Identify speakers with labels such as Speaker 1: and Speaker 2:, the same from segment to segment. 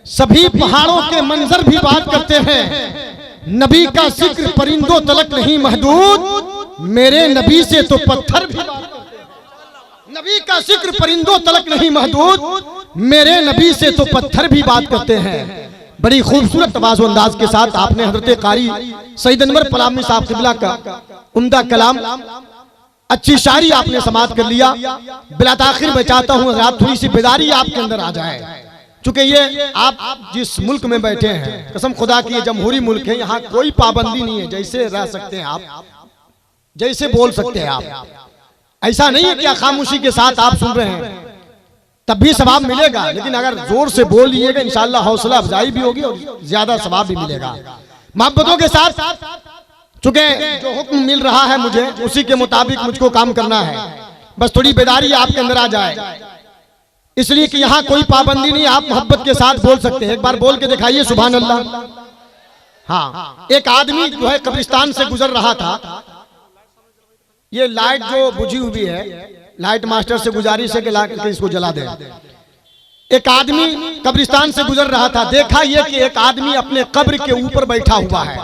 Speaker 1: सभी पहाड़ों के मंजर भी बात करते हैं। नबी का जिक्र परिंदों तलक नहीं महदूद, मेरे नबी से तो पत्थर भी बात करते हैं। नबी का जिक्र परिंदों तलक नहीं महदूद, मेरे नबी से तो पत्थर भी बात करते हैं। बड़ी खूबसूरत तवाज़ो अंदाज के साथ आपने हजरत कारी सईद अनवर पलामी साहब क़िबला का उम्दा कलाम, अच्छी शायरी आपने समाप्त कर लिया। बिला ताखिर मैं चाहता हूँ हज़रात थोड़ी सी बेदारी आपके अंदर आ जाए, चूंकि ये आप जिस मुल्क में बैठे हैं, कसम खुदा की ये जमहूरी मुल्क है, यहाँ कोई पाबंदी नहीं है, जैसे रह सकते हैं आप, जैसे बोल सकते हैं आप। ऐसा नहीं है कि खामोशी के साथ आप सुन रहे हैं तब भी सवाब मिलेगा, लेकिन अगर जोर से बोल लिएगा इंशाअल्लाह हौसला अफजाई भी होगी और ज्यादा सवाब भी मिलेगा। मोहब्बतों के साथ चूंकि जो हुक्म मिल रहा है मुझे उसी के मुताबिक मुझको काम करना है, बस थोड़ी बेदारी आपके अंदर आ जाए, इसलिए कि यहाँ कोई पाबंदी नहीं, आप मोहब्बत के साथ बोल सकते हैं। एक बार बोल के दिखाइए सुभान अल्लाह। हाँ, एक आदमी जो है कब्रिस्तान से गुजर रहा था, ये लाइट जो बुझी हुई है, लाइट मास्टर से गुजारिश है कि ला करके इसको जला दे। एक आदमी कब्रिस्तान से गुजर रहा था, देखा ये कि एक आदमी अपने कब्र के ऊपर बैठा हुआ है,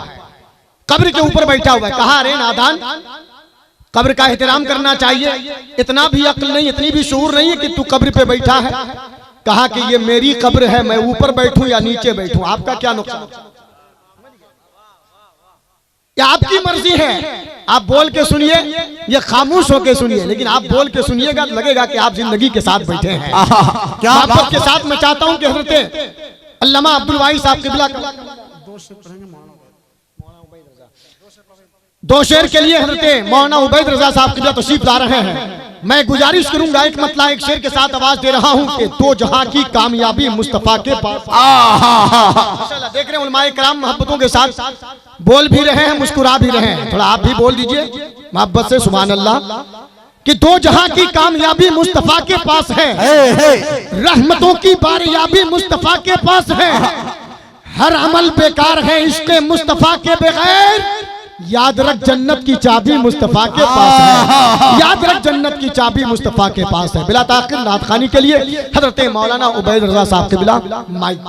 Speaker 1: कब्र के ऊपर बैठा हुआ है। कहा अरे नादान, कब्र का एहतराम करना चाहिए, इतना भी अक्ल नहीं, इतनी भी शऊर नहीं है कि तू कब्र पे बैठा है। कहा कि ये मेरी कब्र है, मैं ऊपर बैठूं या नीचे बैठूं, आपका क्या नुकसान, या आपकी मर्जी है। आप बोल के सुनिए या खामोश होके सुनिए, लेकिन आप बोल के सुनिएगा तो लगेगा कि आप जिंदगी के साथ बैठे हैं। क्या बात के साथ मैं चाहता हूं कि हजरत अल्लामा अब्दुल वाइस साहब क़िबला दो शेर के लिए हजरत मौलाना उबैद रजा साहब क़िबला तशरीफ ला रहे हैं। मैं गुजारिश करूंगा एक मतला एक शेर के साथ आवाज दे रहा हूं कि दो जहां की कामयाबी मुस्तफा के पास। माशाल्लाह देख रहे हैं उलमाए किराम मोहब्बतों के साथ बोल भी रहे हैं, मुस्कुरा भी रहे हैं। थोड़ा आप भी बोल दीजिए मोहब्बत से सुभान अल्लाह कि दो जहां की कामयाबी मुस्तफा के पास है, रहमतों की बारियाबी मुस्तफा के पास है, हर अमल बेकार है इश्क़ मुस्तफा के बगैर, याद रख जन्नत की चाबी मुस्तफा के पास है, याद रख जन्नत की चाबी मुस्तफा के पास है। बिला ताक़िर नात खानी के लिए हजरत मौलाना उबैद रज़ा साहब क़िबला माइक।